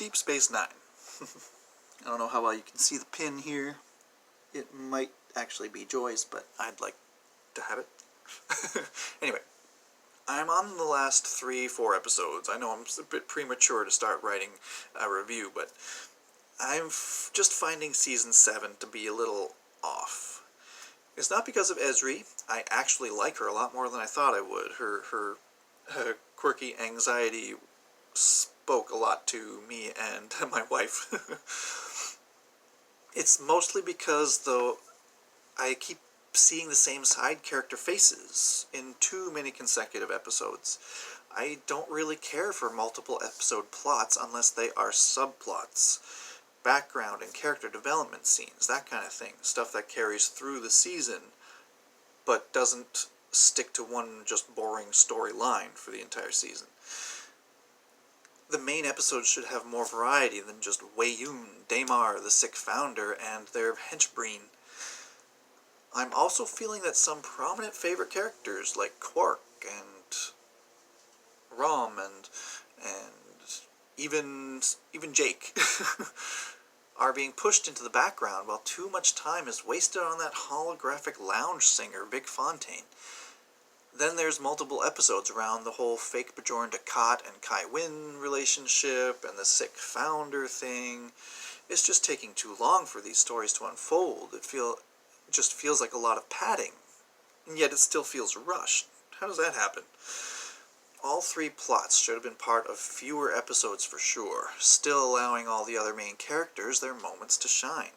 Deep Space Nine. I don't know how well you can see the pin here. It might actually be Joy's, but I'd like to have it. Anyway, I'm on the last 3-4 episodes. I know I'm a bit premature to start writing a review, but I'm just finding Season 7 to be a little off. It's not because of Esri. I actually like her a lot more than I thought I would. Her quirky anxiety spoke a lot to me and my wife. It's mostly because, though, I keep seeing the same side character faces in too many consecutive episodes. I don't really care for multiple episode plots unless they are subplots. Background and character development scenes, that kind of thing. Stuff that carries through the season, but doesn't stick to one just boring storyline for the entire season. The main episodes should have more variety than just Wei Yun, Daimar, the sick founder, and their henchbreen. I'm also feeling that some prominent favorite characters like Quark and Rom and even Jake are being pushed into the background while too much time is wasted on that holographic lounge singer, Vic Fontaine. Then there's multiple episodes around the whole fake Bajoran Dukat and Kai Wynn relationship and the sick founder thing. It's just taking too long for these stories to unfold. It just feels like a lot of padding, and yet it still feels rushed. How does that happen? All 3 plots should have been part of fewer episodes for sure, still allowing all the other main characters their moments to shine.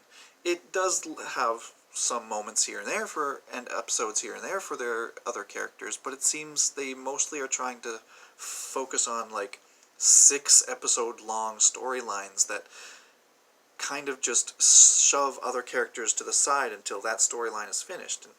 It does have some moments here and there and episodes here and there for their other characters, but it seems they mostly are trying to focus on like 6 episode long storylines that kind of just shove other characters to the side until that storyline is finished. And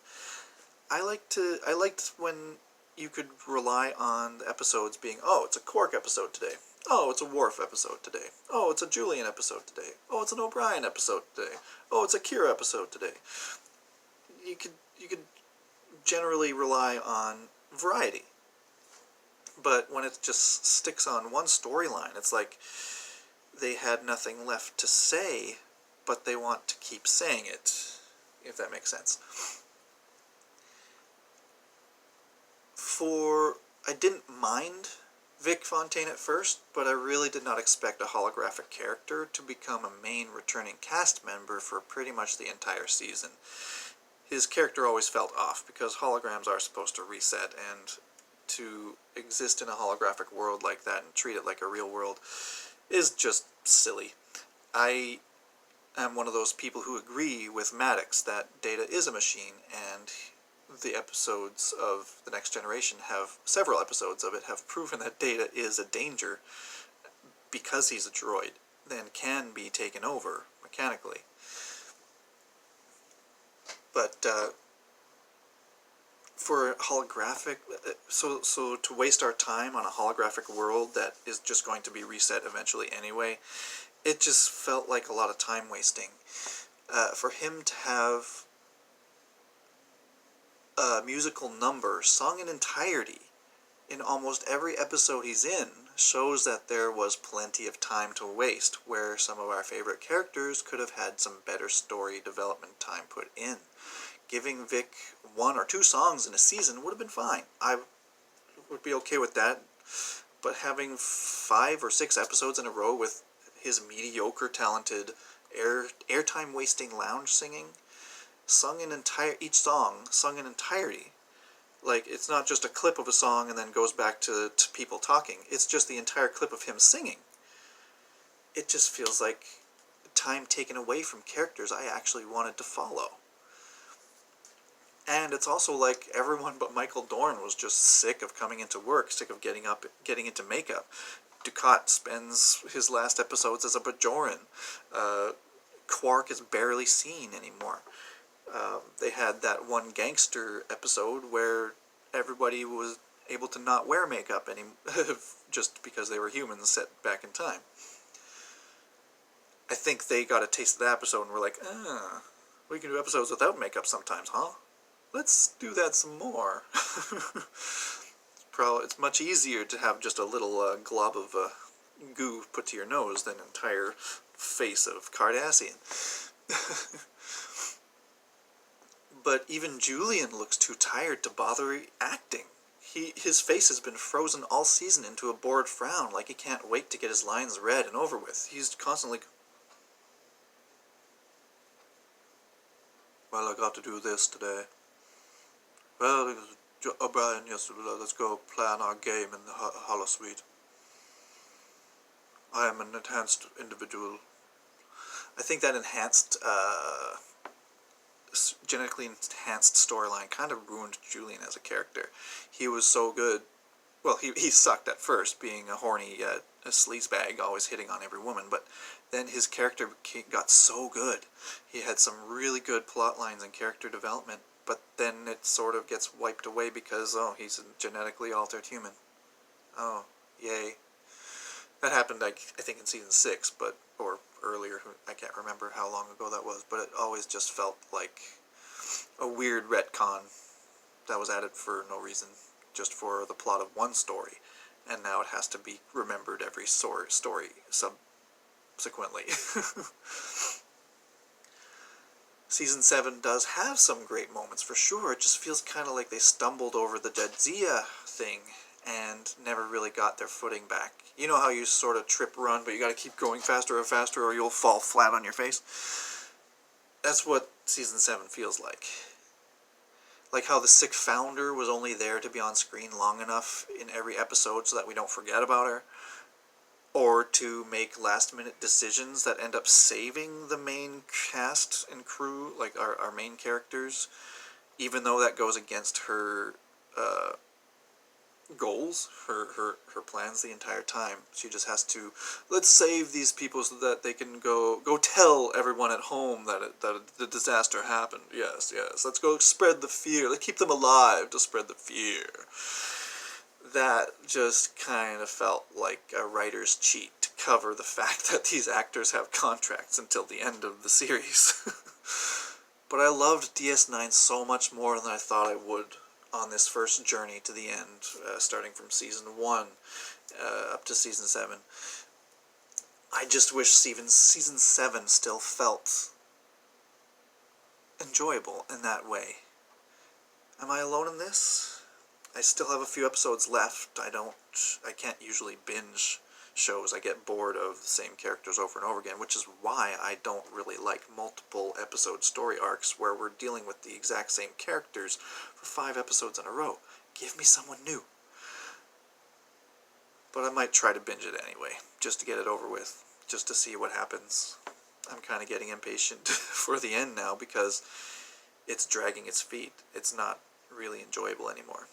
I liked when you could rely on the episodes being, oh, it's a Quark episode today. Oh, it's a Worf episode today. Oh, it's a Julian episode today. Oh, it's an O'Brien episode today. Oh, it's a Kira episode today. You could generally rely on variety. But when it just sticks on one storyline, it's like they had nothing left to say, but they want to keep saying it, if that makes sense. I didn't mind Vic Fontaine at first, but I really did not expect a holographic character to become a main returning cast member for pretty much the entire season. His character always felt off, because holograms are supposed to reset, and to exist in a holographic world like that and treat it like a real world is just silly. I am one of those people who agree with Maddox that Data is a machine, and the episodes of The Next Generation several episodes of it have proven that Data is a danger because he's a droid, then can be taken over mechanically. But for holographic, so to waste our time on a holographic world that is just going to be reset eventually anyway, it just felt like a lot of time wasting. For him to have a musical number sung in entirety in almost every episode he's in shows that there was plenty of time to waste, where some of our favorite characters could have had some better story development time put in. Giving Vic 1 or 2 songs in a season would have been fine. I would be okay with that, but having 5 or 6 episodes in a row with his mediocre talented airtime wasting lounge singing, each song sung in entirety. Like, it's not just a clip of a song and then goes back to people talking. It's just the entire clip of him singing. It just feels like time taken away from characters I actually wanted to follow. And it's also like everyone but Michael Dorn was just sick of coming into work, sick of getting into makeup. Dukat spends his last episodes as a Bajoran. Quark is barely seen anymore. They had that one gangster episode where everybody was able to not wear makeup just because they were humans set back in time. I think they got a taste of that episode and were like, we can do episodes without makeup sometimes, huh? Let's do that some more. It's much easier to have just a little glob of goo put to your nose than an entire face of Cardassian. But even Julian looks too tired to bother acting. His face has been frozen all season into a bored frown, like he can't wait to get his lines read and over with. He's constantly, well, I got to do this today. Well, O'Brien, yes, let's go plan our game in the holosuite. I am an enhanced individual. I think that genetically enhanced storyline kind of ruined Julian as a character. He was so good. Well, he sucked at first, being a horny a sleazebag, always hitting on every woman, but then his character got so good. He had some really good plot lines and character development, but then it sort of gets wiped away because, oh, he's a genetically altered human. Oh, yay. That happened, I think, in season 6, or earlier. I can't remember how long ago that was, but it always just felt like a weird retcon that was added for no reason, just for the plot of one story, and now it has to be remembered every story subsequently. Season 7 does have some great moments, for sure. It just feels kind of like they stumbled over the Jadzia thing and never really got their footing back. You know how you sort of trip run, but you got to keep going faster and faster or you'll fall flat on your face? That's what Season 7 feels like. Like how the sick founder was only there to be on screen long enough in every episode so that we don't forget about her, or to make last-minute decisions that end up saving the main cast and crew, like our main characters, even though that goes against her goals, her plans the entire time. She just has to, let's save these people so that they can go tell everyone at home that the disaster happened. Yes, let's go spread the fear. Let's keep them alive to spread the fear. That just kind of felt like a writer's cheat to cover the fact that these actors have contracts until the end of the series. But I loved DS9 so much more than I thought I would on this first journey to the end, starting from season 1 up to season 7. I just wish season 7 still felt enjoyable in that way. Am I alone in this? I still have a few episodes left. I can't usually binge shows. I get bored of the same characters over and over again, which is why I don't really like multiple episode story arcs where we're dealing with the exact same characters for 5 episodes in a row. Give me someone new. But I might try to binge it anyway, just to get it over with, just to see what happens. I'm kind of getting impatient for the end now because it's dragging its feet. It's not really enjoyable anymore.